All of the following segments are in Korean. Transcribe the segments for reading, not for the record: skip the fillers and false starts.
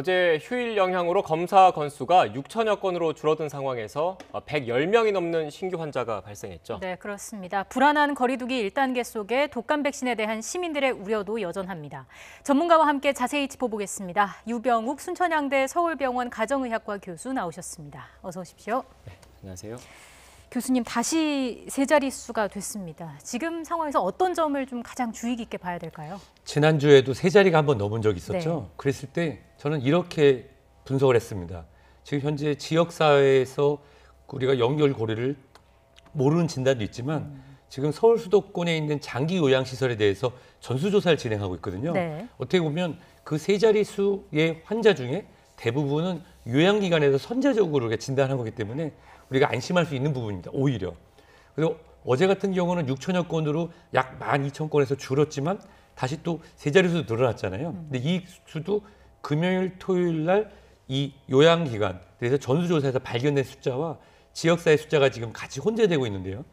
어제 휴일 영향으로 검사 건수가 6천여 건으로 줄어든 상황에서 110명이 넘는 신규 환자가 발생했죠. 네, 그렇습니다. 불안한 거리두기 1단계 속에 독감 백신에 대한 시민들의 우려도 여전합니다. 전문가와 함께 자세히 짚어보겠습니다. 유병욱 순천향대 서울병원 가정의학과 교수 나오셨습니다. 어서 오십시오. 네, 안녕하세요. 교수님, 다시 세 자릿수가 됐습니다. 지금 상황에서 어떤 점을 좀 가장 주의 깊게 봐야 될까요? 지난주에도 세 자리가 한번 넘은 적이 있었죠. 네. 그랬을 때 저는 이렇게 분석을 했습니다. 지금 현재 지역사회에서 우리가 연결고리를 모르는 진단도 있지만 지금 서울 수도권에 있는 장기 요양시설에 대해서 전수조사를 진행하고 있거든요. 네. 어떻게 보면 그 세 자릿수의 환자 중에 대부분은 요양기관에서 선제적으로 진단한 거기 때문에 우리가 안심할 수 있는 부분입니다. 오히려. 그리고 어제 같은 경우는 6천여 건으로 약 12,000건에서 줄었지만 다시 또 세 자릿수도 늘어났잖아요. 근데 이 수도 금요일, 토요일 날 이 요양기관, 그래서 전수조사에서 발견된 숫자와 지역사회 숫자가 지금 같이 혼재되고 있는데요.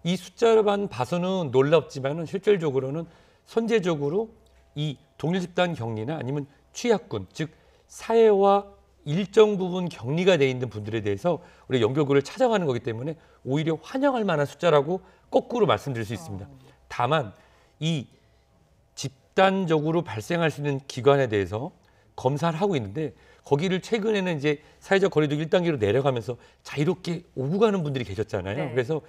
이 숫자만 봐서는 놀랍지만은 실질적으로는 선제적으로 이 동일 집단 격리나 아니면 취약군, 즉 사회와 일정 부분 격리가 돼 있는 분들에 대해서 우리 연결고리를 찾아가는 거기 때문에 오히려 환영할 만한 숫자라고 거꾸로 말씀드릴 수 있습니다. 다만 이 집단적으로 발생할 수 있는 기관에 대해서 검사를 하고 있는데 거기를 최근에는 이제 사회적 거리두기 1단계로 내려가면서 자유롭게 오고 가는 분들이 계셨잖아요. 네. 그래서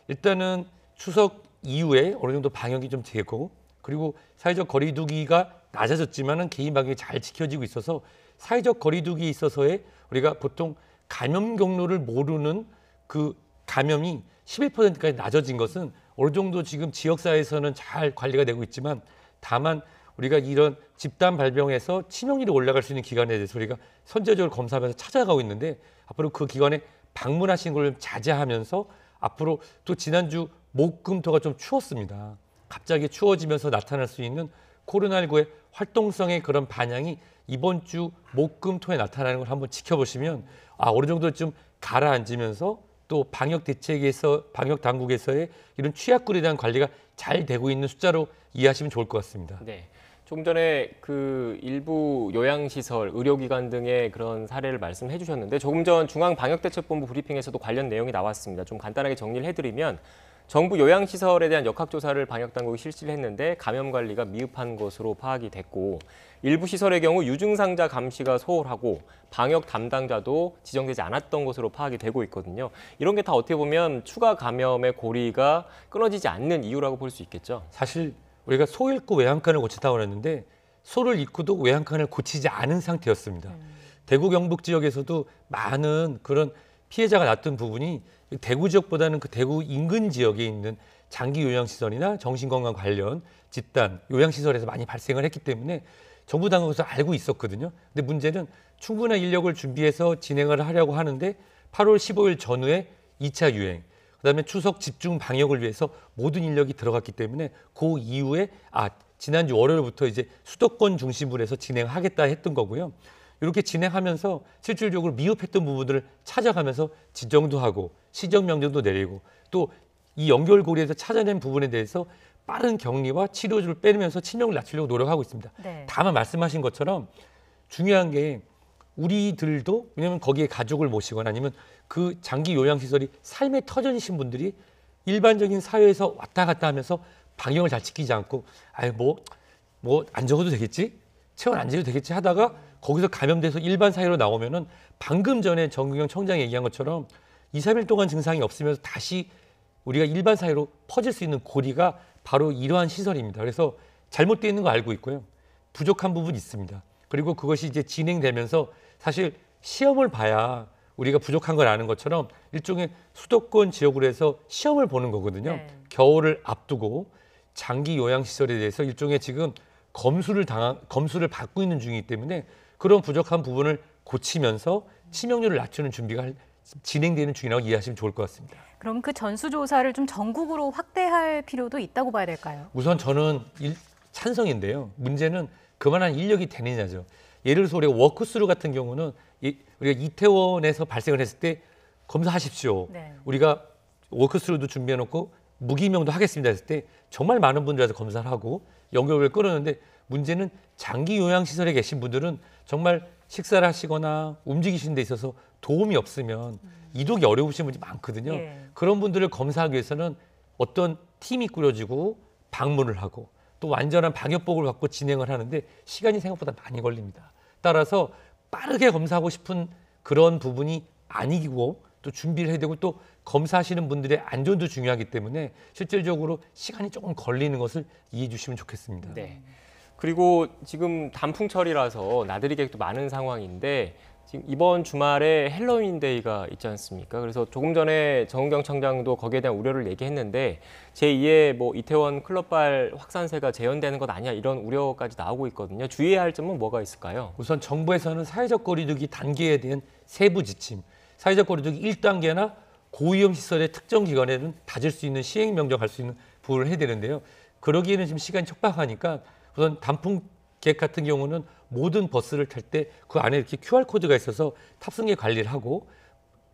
일단은 추석 이후에 어느 정도 방역이 좀 되고 그리고 사회적 거리두기가 낮아졌지만은 개인 방역이 잘 지켜지고 있어서 사회적 거리두기에 있어서의 우리가 보통 감염 경로를 모르는 그 감염이 11%까지 낮아진 것은 어느 정도 지금 지역사회에서는 잘 관리가 되고 있지만 다만 우리가 이런 집단 발병에서 치명률이 올라갈 수 있는 기관에 대해서 우리가 선제적으로 검사하면서 찾아가고 있는데 앞으로 그 기관에 방문하시는 걸 자제하면서 앞으로 또 지난주 목, 금, 토가 좀 추웠습니다. 갑자기 추워지면서 나타날 수 있는 코로나19의 활동성의 그런 반향이 이번 주 목, 금, 토에 나타나는 걸 한번 지켜보시면 어느 정도 좀 가라앉으면서 또 방역 대책에서 방역 당국에서의 이런 취약군에 대한 관리가 잘 되고 있는 숫자로 이해하시면 좋을 것 같습니다. 네. 조금 전에 그 일부 요양시설, 의료기관 등의 그런 사례를 말씀해 주셨는데 조금 전 중앙방역대책본부 브리핑에서도 관련 내용이 나왔습니다. 좀 간단하게 정리를 해드리면 정부 요양시설에 대한 역학조사를 방역당국이 실시를 했는데 감염 관리가 미흡한 것으로 파악이 됐고 일부 시설의 경우 유증상자 감시가 소홀하고 방역 담당자도 지정되지 않았던 것으로 파악이 되고 있거든요. 이런 게 다 어떻게 보면 추가 감염의 고리가 끊어지지 않는 이유라고 볼 수 있겠죠. 사실 우리가 소 잃고 외양간을 고친다고 했는데 소를 잃고도 외양간을 고치지 않은 상태였습니다. 대구 경북 지역에서도 많은 그런 피해자가 났던 부분이 대구 지역보다는 그 대구 인근 지역에 있는 장기 요양시설이나 정신건강 관련 집단 요양시설에서 많이 발생을 했기 때문에 정부 당국에서 알고 있었거든요. 근데 문제는 충분한 인력을 준비해서 진행을 하려고 하는데 8월 15일 전후에 2차 유행, 그다음에 추석 집중 방역을 위해서 모든 인력이 들어갔기 때문에 그 이후에 지난주 월요일부터 이제 수도권 중심으로 해서 진행하겠다 했던 거고요. 이렇게 진행하면서 실질적으로 미흡했던 부분들을 찾아가면서 지정도 하고 시정명령도 내리고 또 이 연결고리에서 찾아낸 부분에 대해서 빠른 격리와 치료를 빼면서 치명을 낮추려고 노력하고 있습니다. 네. 다만 말씀하신 것처럼 중요한 게 우리들도 왜냐하면 거기에 가족을 모시거나 아니면 그 장기 요양시설이 삶의 터전이신 분들이 일반적인 사회에서 왔다 갔다 하면서 방역을 잘 지키지 않고 뭐 안 적어도 되겠지? 체온 안 재도 되겠지 하다가 거기서 감염돼서 일반 사회로 나오면은 방금 전에 정근경 청장이 얘기한 것처럼 2, 3일 동안 증상이 없으면서 다시 우리가 일반 사회로 퍼질 수 있는 고리가 바로 이러한 시설입니다. 그래서 잘못되어 있는 거 알고 있고요. 부족한 부분이 있습니다. 그리고 그것이 이제 진행되면서 사실 시험을 봐야 우리가 부족한 걸 아는 것처럼 일종의 수도권 지역으로 해서 시험을 보는 거거든요. 네. 겨울을 앞두고 장기 요양시설에 대해서 일종의 지금 검수를 받고 있는 중이기 때문에 그런 부족한 부분을 고치면서 치명률을 낮추는 준비가 진행되는 중이라고 이해하시면 좋을 것 같습니다. 그럼 그 전수조사를 좀 전국으로 확대할 필요도 있다고 봐야 될까요? 우선 저는 찬성인데요. 문제는 그만한 인력이 되느냐죠. 예를 들어서 우리가 워크스루 같은 경우는 우리가 이태원에서 발생을 했을 때 검사하십시오. 네. 우리가 워크스루도 준비해놓고 무기명도 하겠습니다 했을 때 정말 많은 분들에서 검사를 하고 연결을 끌었는데 문제는 장기 요양시설에 계신 분들은 정말 식사를 하시거나 움직이시는 데 있어서 도움이 없으면 이동이 어려우신 분이 많거든요. 예. 그런 분들을 검사하기 위해서는 어떤 팀이 꾸려지고 방문을 하고 또 완전한 방역복을 갖고 진행을 하는데 시간이 생각보다 많이 걸립니다. 따라서 빠르게 검사하고 싶은 그런 부분이 아니고 또 준비를 해야 되고 또 검사하시는 분들의 안전도 중요하기 때문에 실질적으로 시간이 조금 걸리는 것을 이해해 주시면 좋겠습니다. 네. 그리고 지금 단풍철이라서 나들이 객도 많은 상황인데 지금 이번 주말에 헬로윈데이가 있지 않습니까? 그래서 조금 전에 정은경 청장도 거기에 대한 우려를 얘기했는데 제2의 뭐 이태원 클럽발 확산세가 재현되는 것 아니냐 이런 우려까지 나오고 있거든요. 주의해야 할 점은 뭐가 있을까요? 우선 정부에서는 사회적 거리두기 단계에 대한 세부 지침, 사회적 거리두기 1단계나 고위험 시설의 특정 기관에는 닫을 수 있는 시행 명령할 수 있는 부분을 해야 되는데요. 그러기에는 지금 시간이 촉박하니까 우선 단풍객 같은 경우는 모든 버스를 탈 때 그 안에 이렇게 QR코드가 있어서 탑승객 관리를 하고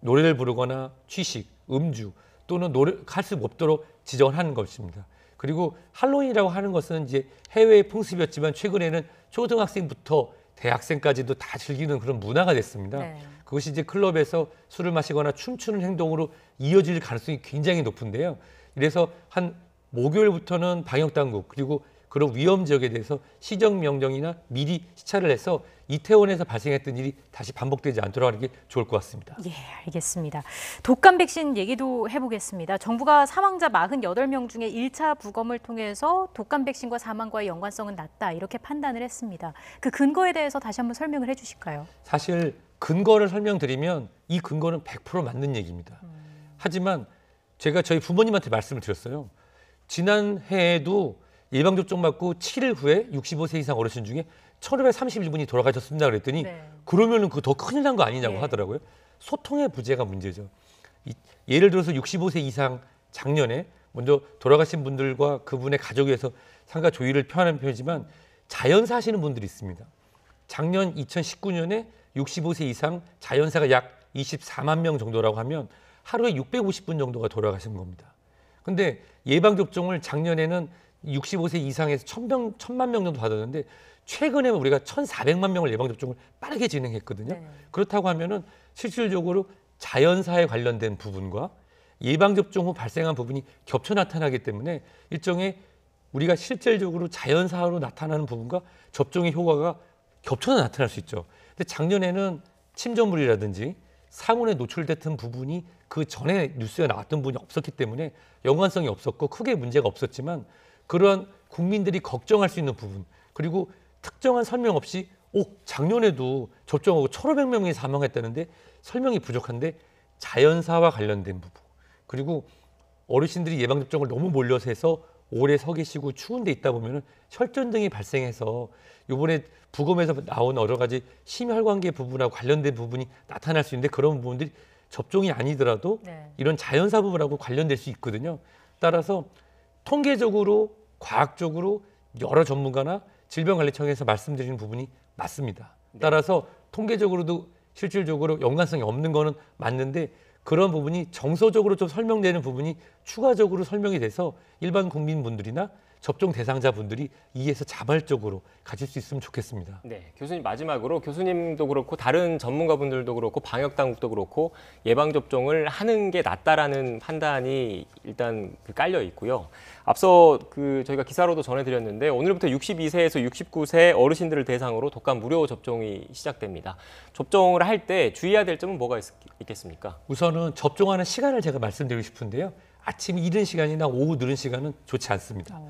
노래를 부르거나 취식, 음주 또는 할 수 없도록 지정을 하는 것입니다. 그리고 할로윈이라고 하는 것은 이제 해외의 풍습이었지만 최근에는 초등학생부터 대학생까지도 다 즐기는 그런 문화가 됐습니다. 네. 그것이 이제 클럽에서 술을 마시거나 춤추는 행동으로 이어질 가능성이 굉장히 높은데요. 이래서 한 목요일부터는 방역당국 그리고 그런 위험 지역에 대해서 시정명령이나 미리 시찰을 해서 이태원에서 발생했던 일이 다시 반복되지 않도록 하는 게 좋을 것 같습니다. 예, 알겠습니다. 독감 백신 얘기도 해보겠습니다. 정부가 사망자 48명 중에 1차 부검을 통해서 독감 백신과 사망과의 연관성은 낮다 이렇게 판단을 했습니다. 그 근거에 대해서 다시 한번 설명을 해주실까요? 사실 근거를 설명드리면 이 근거는 100% 맞는 얘기입니다. 하지만 제가 저희 부모님한테 말씀을 드렸어요. 지난 해에도 예방접종 맞고 7일 후에 65세 이상 어르신 중에 1,531분이 돌아가셨습니다. 그랬더니 네. 그러면은 그거 더 큰일 난 거 아니냐고 예. 하더라고요. 소통의 부재가 문제죠. 예를 들어서 65세 이상 작년에 먼저 돌아가신 분들과 그분의 가족에서 상가 조의를 표하는 편이지만 자연사 하시는 분들이 있습니다. 작년 2019년에 65세 이상 자연사가 약 24만 명 정도라고 하면 하루에 650분 정도가 돌아가신 겁니다. 근데 예방접종을 작년에는 65세 이상에서 1,000만 명 정도 받았는데 최근에 우리가 1,400만 명을 예방접종을 빠르게 진행했거든요. 네. 그렇다고 하면은 실질적으로 자연사에 관련된 부분과 예방접종 후 발생한 부분이 겹쳐 나타나기 때문에 일종의 우리가 실질적으로 자연사로 나타나는 부분과 접종의 효과가 겹쳐서 나타날 수 있죠. 근데 작년에는 침전물이라든지 상온에 노출됐던 부분이 그 전에 뉴스에 나왔던 부분이 없었기 때문에 연관성이 없었고 크게 문제가 없었지만 그러한 국민들이 걱정할 수 있는 부분 그리고 특정한 설명 없이 작년에도 접종하고 1,500명이 사망했다는데 설명이 부족한데 자연사와 관련된 부분 그리고 어르신들이 예방접종을 너무 몰려서 해서 오래 서 계시고 추운 데 있다 보면 혈전 등이 발생해서 이번에 부검에서 나온 여러 가지 심혈관계 부분하고 관련된 부분이 나타날 수 있는데 그런 부분들이 접종이 아니더라도 네. 이런 자연사 부분하고 관련될 수 있거든요. 따라서 통계적으로 과학적으로 여러 전문가나 질병관리청에서 말씀드리는 부분이 맞습니다. 따라서 통계적으로도 실질적으로 연관성이 없는 거는 맞는데 그런 부분이 정서적으로 좀 설명되는 부분이 추가적으로 설명이 돼서 일반 국민분들이나 접종 대상자분들이 이에서 자발적으로 가질 수 있으면 좋겠습니다. 네, 교수님 마지막으로 교수님도 그렇고 다른 전문가분들도 그렇고 방역당국도 그렇고 예방접종을 하는 게 낫다라는 판단이 일단 깔려 있고요. 앞서 저희가 기사로도 전해드렸는데 오늘부터 62세에서 69세 어르신들을 대상으로 독감 무료 접종이 시작됩니다. 접종을 할 때 주의해야 될 점은 뭐가 있겠습니까? 우선은 접종하는 시간을 제가 말씀드리고 싶은데요. 아침 이른 시간이나 오후 늦은 시간은 좋지 않습니다.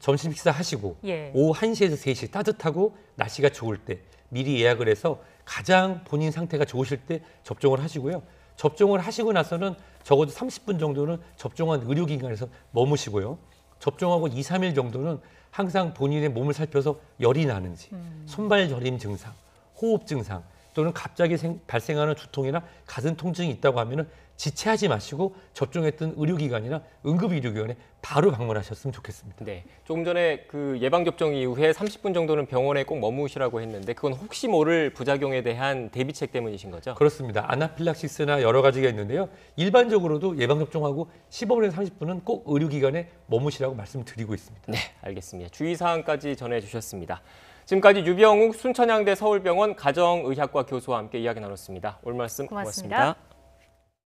점심 식사하시고 예. 오후 1시에서 3시 따뜻하고 날씨가 좋을 때 미리 예약을 해서 가장 본인 상태가 좋으실 때 접종을 하시고요. 접종을 하시고 나서는 적어도 30분 정도는 접종한 의료기관에서 머무시고요. 접종하고 2, 3일 정도는 항상 본인의 몸을 살펴서 열이 나는지, 손발 저림 증상, 호흡 증상 또는 갑자기 발생하는 두통이나 가슴 통증이 있다고 하면은 지체하지 마시고 접종했던 의료기관이나 응급의료기관에 바로 방문하셨으면 좋겠습니다. 네, 조금 전에 그 예방접종 이후에 30분 정도는 병원에 꼭 머무시라고 했는데 그건 혹시 모를 부작용에 대한 대비책 때문이신 거죠? 그렇습니다. 아나필락시스나 여러 가지가 있는데요. 일반적으로도 예방접종하고 15분에서 30분은 꼭 의료기관에 머무시라고 말씀드리고 있습니다. 네, 알겠습니다. 주의사항까지 전해주셨습니다. 지금까지 유병욱 순천향대 서울병원 가정의학과 교수와 함께 이야기 나눴습니다. 오늘 말씀 고맙습니다. 고맙습니다.